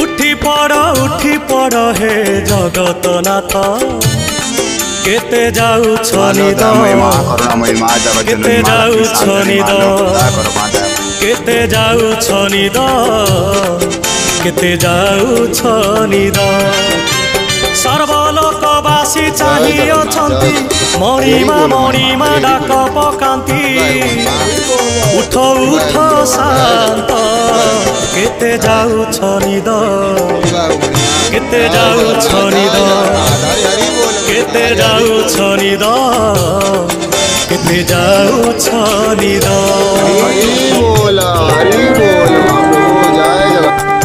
उठी पड़ हे जगतनाथ केते जाउछ निद केते जाउछ निद केते जाउछ निद केते जाउछ निद सर्वलोकवासी चाहि अछन्ति मणिमा डाक पकान्ति उठ उठ शांत केते जाउछ निद केते जाउछ निद केते जाउछ निद केते जाउछ निद। हरि बोल जय जगन्नाथ।